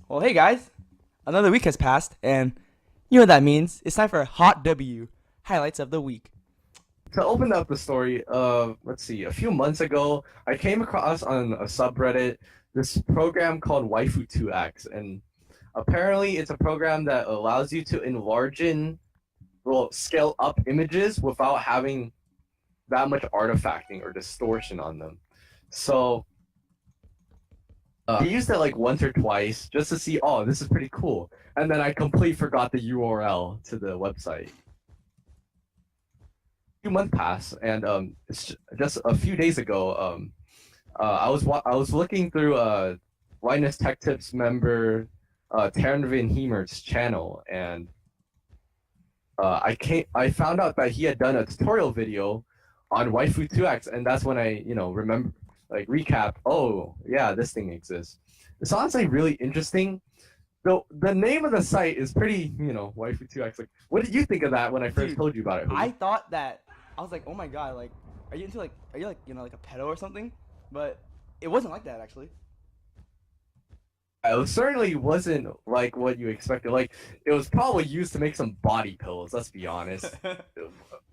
Well, hey guys, another week has passed, and you know what that means. It's time for Hot W, highlights of the week. To open up the story, let's see, a few months ago, I came across on a subreddit this program called Waifu2X, and apparently it's a program that allows you to scale up images without having that much artifacting or distortion on them. So I used it like once or twice just to see, oh, this is pretty cool, and then I completely forgot the URL to the website. Few months pass, and it's just a few days ago. I was looking through Linus Tech Tips member Taryn Van Hemer's channel, and I found out that he had done a tutorial video on Waifu2X, and that's when I remember recap. Oh yeah, this thing exists. It's honestly really interesting. The name of the site is pretty, Waifu2X. Like, what did you think of that when I first Dude, told you about it? I thought that I was like, oh my god, like, are you like like a pedo or something? But it wasn't like that actually. It certainly wasn't like what you expected. Like, it was probably used to make some body pillows. Let's be honest.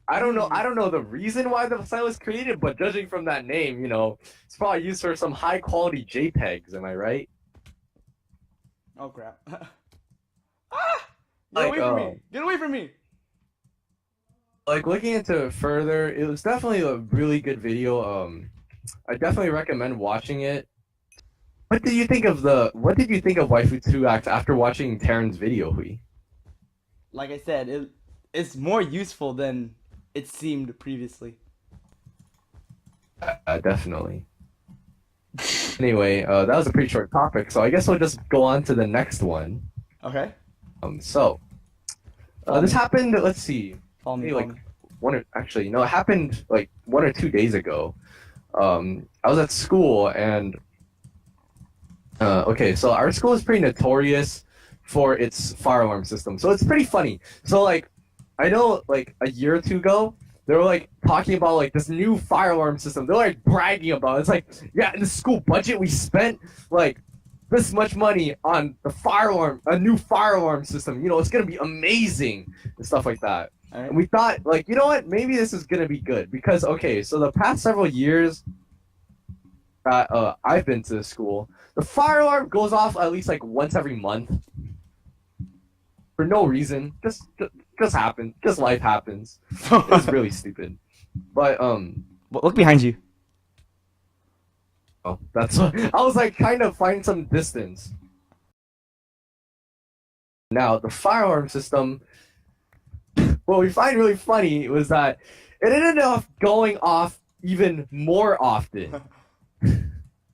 I don't know. I don't know the reason why the site was created, but judging from that name, it's probably used for some high quality JPEGs. Am I right? Oh crap! Ah! Get Like, away from me! Get away from me! like looking into it further, it was definitely a really good video. I definitely recommend watching it. What did you think of Waifu2X after watching Taryn's video, Hui? Like I said, it's more useful than it seemed previously. Definitely. Anyway, that was a pretty short topic, so I guess we'll just go on to the next one. Okay. So this happened. Let's see, Follow me. maybe Follow like me. it happened like 1 or 2 days ago. I was at school, and okay, so our school is pretty notorious for its fire alarm system, so it's pretty funny. So like, I know like a year or two ago, they were like talking about like this new fire alarm system. They're like bragging about it. It's like, yeah, in the school budget we spent like this much money on a new fire alarm system. It's gonna be amazing and stuff like that. All right. And we thought, like, you know what, maybe this is gonna be good because okay, so the past several years that I've been to the school, the fire alarm goes off at least like once every month for no reason. Just happen. Just life happens. It's really stupid. But Look behind you. oh, that's what I was like trying to find some distance. Now the fire alarm system. What we find really funny was that it ended up going off even more often.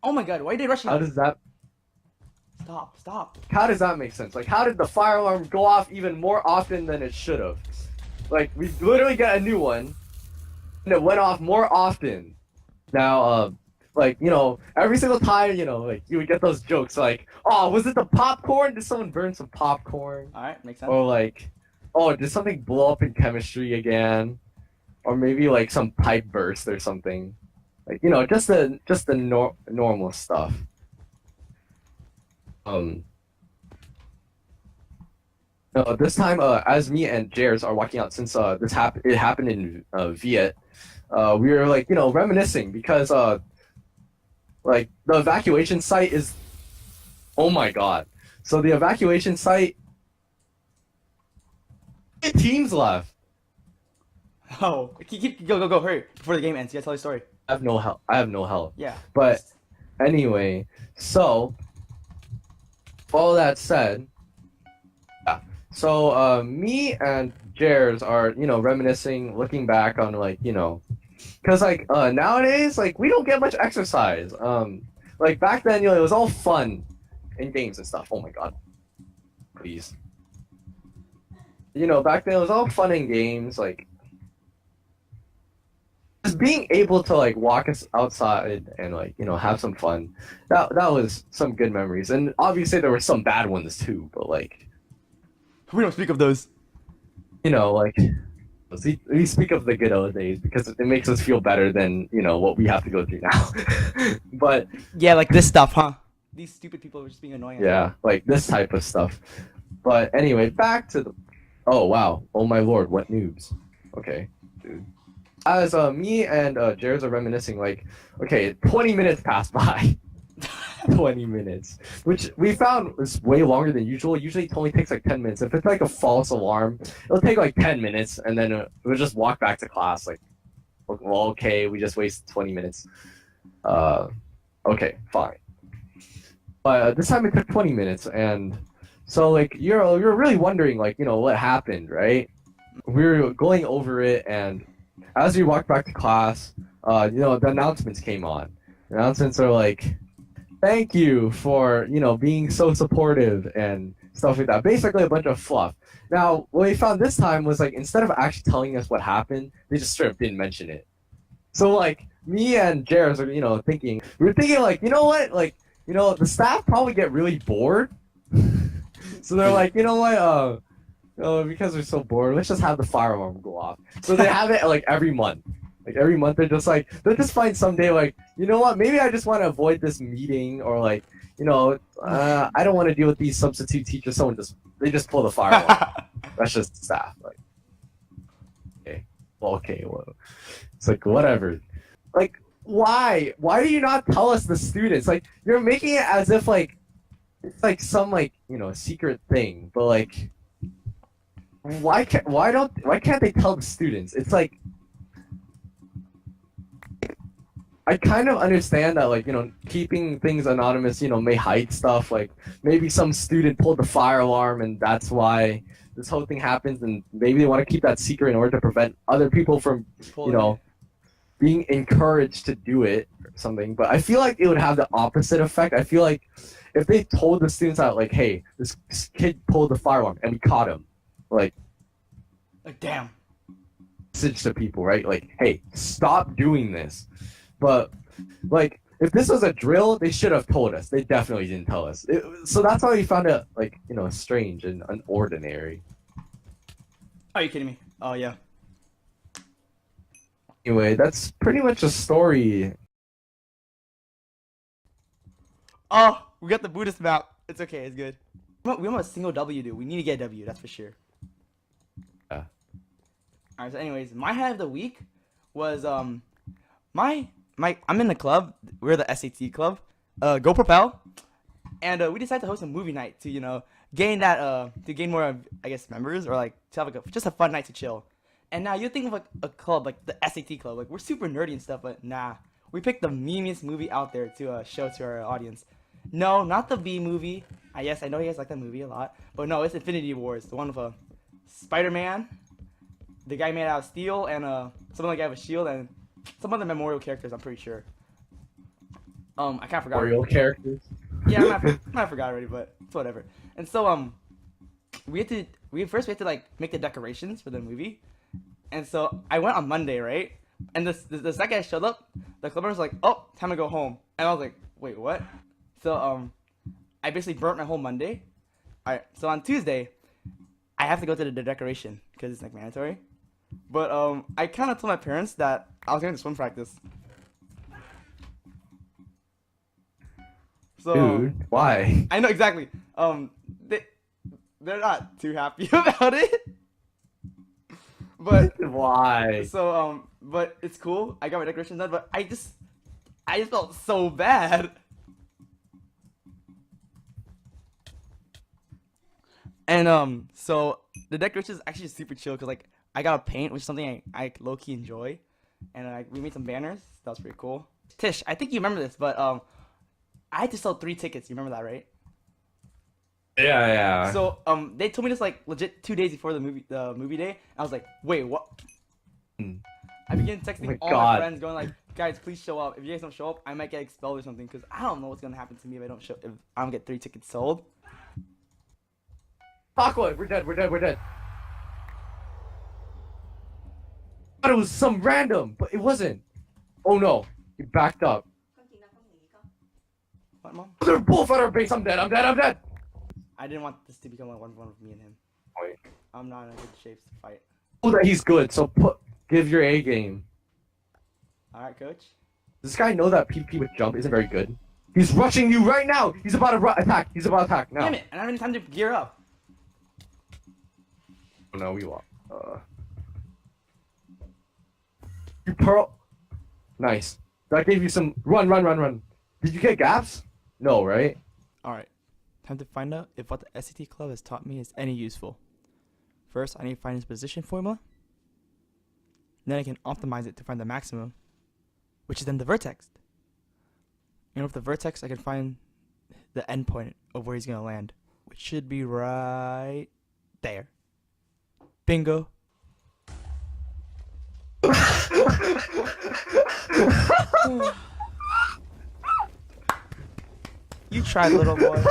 Oh my god, why did they rush How me? does that Stop. How does that make sense? Like, how did the fire alarm go off even more often than it should have? Like, we literally got a new one, and it went off more often. Now, like, every single time, like, you would get those jokes like, oh, was it the popcorn? Did someone burn some popcorn? Alright, makes sense. Or like, oh, did something blow up in chemistry again? Or maybe like some pipe burst or something. Like, just the normal stuff. No, this time, as me and Jers are walking out, since it happened in Viet, we were like, reminiscing because like the evacuation site is, oh my god. So the evacuation site, teams left. Oh, go, hurry before the game ends. You gotta tell your story. I have no help. I have no help. Yeah. But anyway, so all that said, yeah. So me and Jers are reminiscing, looking back on like because like nowadays like we don't get much exercise. Like back then it was all fun and games and stuff. Oh my god, please. Back then it was all fun and games, like just being able to like walk us outside and like have some fun. That was some good memories, and obviously there were some bad ones too. But like We don't speak of those. like we speak of the good old days because it makes us feel better than what we have to go through now. But Yeah, like this stuff, huh? these stupid people were just being annoying. Yeah, like this type of stuff. But anyway, back to the. Oh wow! Oh my lord! What noobs? Okay, dude. As me and Jared are reminiscing, like, okay, 20 minutes passed by. 20 minutes, which we found was way longer than usual. Usually it only takes like 10 minutes. If it's like a false alarm, it'll take like 10 minutes, and then we'll just walk back to class. Like, well, okay, we just wasted 20 minutes. Okay, fine. But this time it took 20 minutes, and so like you're really wondering, like, you know, what happened, right? We were going over it, and as we walked back to class, you know, the announcements came on. The announcements are like, thank you for, you know, being so supportive and stuff like that. Basically a bunch of fluff. Now, what we found this time was like, instead of actually telling us what happened, they just straight up didn't mention it. So like, me and Jared are, you know, we were thinking like, you know what, like, you know, the staff probably get really bored. So they're like, you know what, because we're so bored, let's just have the fire alarm go off. So they have it like every month. Like every month they'll just find someday like, you know what, maybe I just want to avoid this meeting, or like, you know, I don't want to deal with these substitute teachers. They just pull the fire alarm. That's just staff. Like, okay, well, it's like whatever. Like, why? Why do you not tell us, the students? Like, you're making it as if like it's like some like, you know, secret thing, but like, why can't they tell the students? It's like, I kind of understand that, like, you know, keeping things anonymous, you know, may hide stuff. Like, maybe some student pulled the fire alarm and that's why this whole thing happens, and maybe they want to keep that secret in order to prevent other people from, you know, being encouraged to do it or something. But I feel like it would have the opposite effect. I feel like if they told the students out, like, hey, this kid pulled the fire alarm and we caught him, like damn. Message to people, right? Like, hey, stop doing this. But, like, if this was a drill, they should have told us. They definitely didn't tell us. So that's why we found it, like, you know, strange and unordinary. Are you kidding me? Oh, yeah. Anyway, that's pretty much a story. Oh, we got the Buddhist map. It's okay, it's good. We want a single W, dude. We need to get a W, that's for sure. Yeah. Alright, so anyways, my highlight of the week was, I'm in the club. We're the SAT club. Go Propel. And we decided to host a movie night to, you know, gain more, I guess, members, or like to have like just a fun night to chill. And now you think of like a club like the SAT club, like we're super nerdy and stuff, but nah, we picked the memest movie out there to show to our audience. No, not the B movie. Yes, I know you guys like that movie a lot, but no, it's Infinity Wars, the one with Spider-Man, the guy made out of steel, and someone like I have a shield, and some other memorial characters, I'm pretty sure. I kind of forgot. Memorial characters? Yeah, I forgot already, but it's whatever. And so, we had to like make the decorations for the movie. And so I went on Monday, right? And the second I showed up, the club owner was like, "Oh, time to go home." And I was like, "Wait, what?" So I basically burnt my whole Monday. All right. So on Tuesday, I have to go to the decoration because it's like mandatory. But I kind of told my parents that I was going to swim practice. So, dude, why? I know exactly. They're not too happy about it. But why? So but it's cool. I got my decorations done, but I just felt so bad. And so the decorations is actually super chill because like I got a paint, which is something I low key enjoy, and we made some banners. That was pretty cool. Tish, I think you remember this, but I had to sell 3 tickets. You remember that, right? Yeah. So they told me this like legit 2 days before the movie day. I was like, wait, what? I began texting all my friends, going like, guys, please show up. If you guys don't show up, I might get expelled or something, because I don't know what's gonna happen to me if I don't get 3 tickets sold. Aqua, we're dead. I thought it was some random, but it wasn't. Oh no, he backed up. What, Mom? They're both at our base. I'm dead. I didn't want this to become a 1v1 with me and him. Wait. I'm not in a good shape to fight. Oh, that he's good. So give your A game. All right, coach. Does this guy know that PP with jump isn't very good? He's rushing you right now. He's about to attack. He's about to attack now. Damn it! I don't have any time to gear up. Oh, no, we won't. You pearl. Nice. That gave you some run. Did you get gaps? No, right? All right, time to find out if what the SAT club has taught me is any useful. First, I need to find his position formula. Then I can optimize it to find the maximum, which is then the vertex. And with the vertex, I can find the endpoint of where he's gonna land, which should be right there. Bingo. You tried, little boy.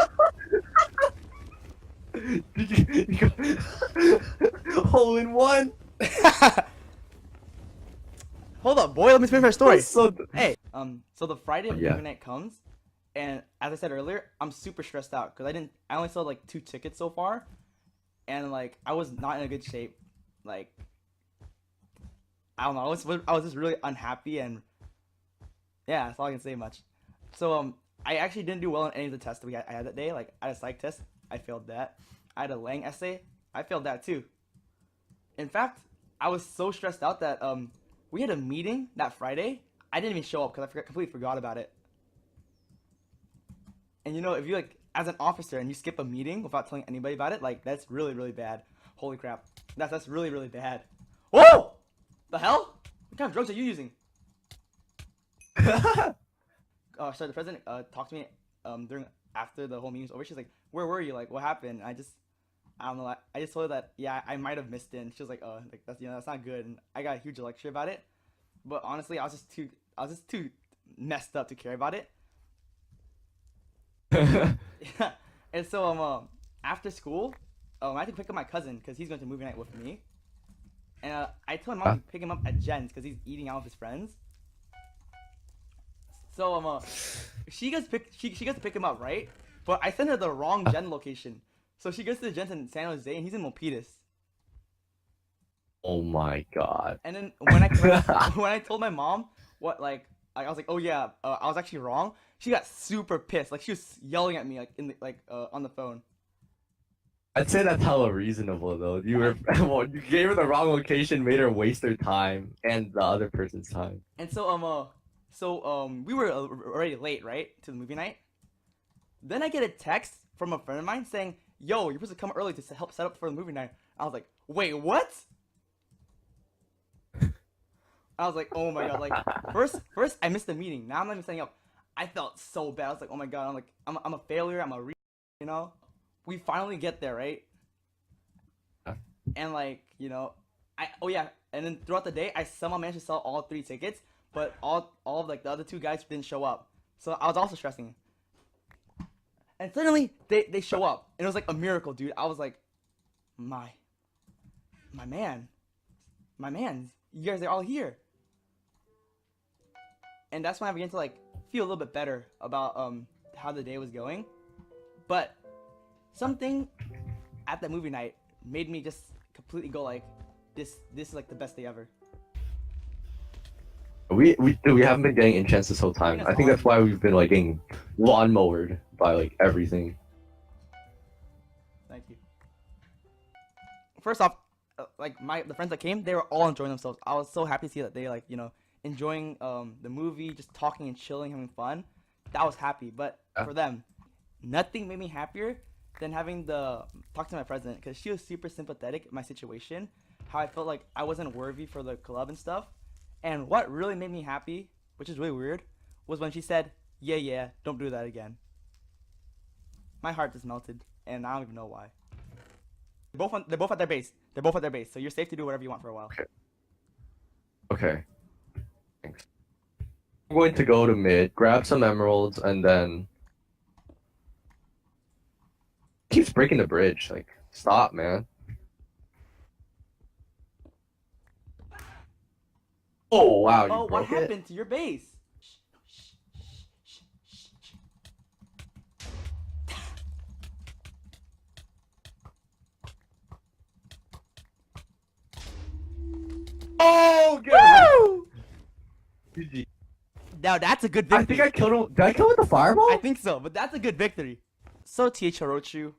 Did you hole in one? Hold up, boy. Let me finish my story. So Hey, so the Friday of Yeah. movie night comes, and as I said earlier, I'm super stressed out because I only sold like 2 tickets so far, and like I was not in a good shape. Like, I don't know, I was just really unhappy, and yeah, that's all I can say much. So I actually didn't do well on any of the tests that I had that day. Like, I had a psych test, I failed that. I had a Lang essay, I failed that too. In fact, I was so stressed out that we had a meeting that Friday. I didn't even show up because I completely forgot about it. And you know, if you like, as an officer and you skip a meeting without telling anybody about it, like that's really, really bad. Holy crap, that's really, really bad. Whoa! The hell? What kind of drugs are you using? Sorry, the president talked to me after the whole meeting was over. She's like, "Where were you? Like, what happened?" I don't know. I just told her that yeah, I might have missed it. And she was like, like that's that's not good." And I got a huge lecture about it. But honestly, I was just too messed up to care about it. Yeah. And so after school, I had to pick up my cousin because he's going to movie night with me. And I told my mom to pick him up at Jen's because he's eating out with his friends. So she goes to pick him up, right? But I sent her the wrong Jen location. So she goes to the Jen's in San Jose and he's in Milpitas. Oh my god. And then when I told my mom what I was like, oh yeah, I was actually wrong. She got super pissed. Like she was yelling at me on the phone. I'd say that's hella reasonable though. You were well, you gave her the wrong location, made her waste her time and the other person's time. And so we were already late, right, to the movie night. Then I get a text from a friend of mine saying, "Yo, you're supposed to come early to help set up for the movie night." I was like, "Wait, what?" I was like, "Oh my god!" Like first I missed the meeting. Now I'm not even setting up. I felt so bad. I was like, "Oh my god!" I'm a failure. I'm a you know. We finally get there, right? And and then throughout the day, I somehow managed to sell all 3 tickets, but all of like the other 2 guys didn't show up. So I was also stressing. And suddenly they show up, and it was like a miracle, dude. I was like, my mans, you guys are all here. And that's when I began to like feel a little bit better about how the day was going. But something at that movie night made me just completely go like, this is like the best day ever. We haven't been getting enchants this whole time. I think that's why we've been like getting lawnmowered by like everything. Thank you. First off, the friends that came, they were all enjoying themselves. I was so happy to see that they enjoying the movie, just talking and chilling, having fun. That was happy. But for them, nothing made me happier than having talk to my president, because she was super sympathetic in my situation, how I felt like I wasn't worthy for the club and stuff. And what really made me happy, which is really weird, was when she said, yeah, don't do that again. My heart just melted, and I don't even know why. They're both at their base. So you're safe to do whatever you want for a while. Okay. Thanks. I'm going to go to mid, grab some emeralds, and then keeps breaking the bridge. Like, stop, man. Oh wow! You Oh, what broke happened to your base? Oh, good. GG. Now that's a good I victory. think I killed him. Did I kill him with the fireball? I think so, but that's a good victory. So TSHirochu,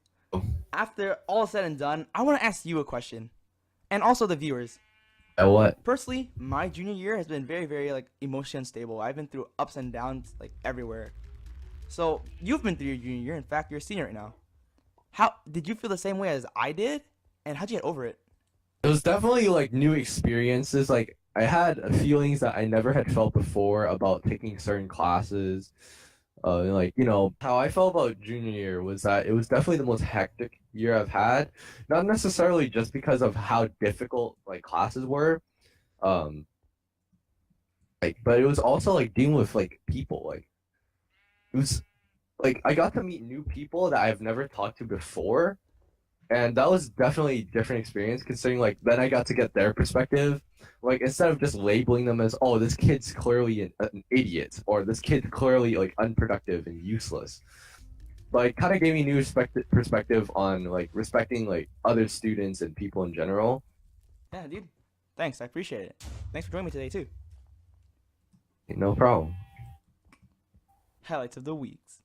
after all is said and done, I want to ask you a question, and also the viewers. What? Personally, my junior year has been very, very like emotionally unstable. I've been through ups and downs like everywhere. So you've been through your junior year. In fact, you're a senior right now. How did you feel the same way as I did, and how'd you get over it? It was definitely like new experiences. Like I had feelings that I never had felt before about taking certain classes. Like how I felt about junior year was that it was definitely the most hectic year I've had. Not necessarily just because of how difficult like classes were, um, but it was also like dealing with like people. Like it was like I got to meet new people that I've never talked to before, and that was definitely a different experience considering like then I got to get their perspective, like instead of just labeling them as, oh, this kid's clearly an idiot, or this kid's clearly like unproductive and useless. Like kind of gave me new perspective on like respecting like other students and people in general. Yeah, dude. Thanks, I appreciate it. Thanks for joining me today too. No problem. Highlights of the weeks.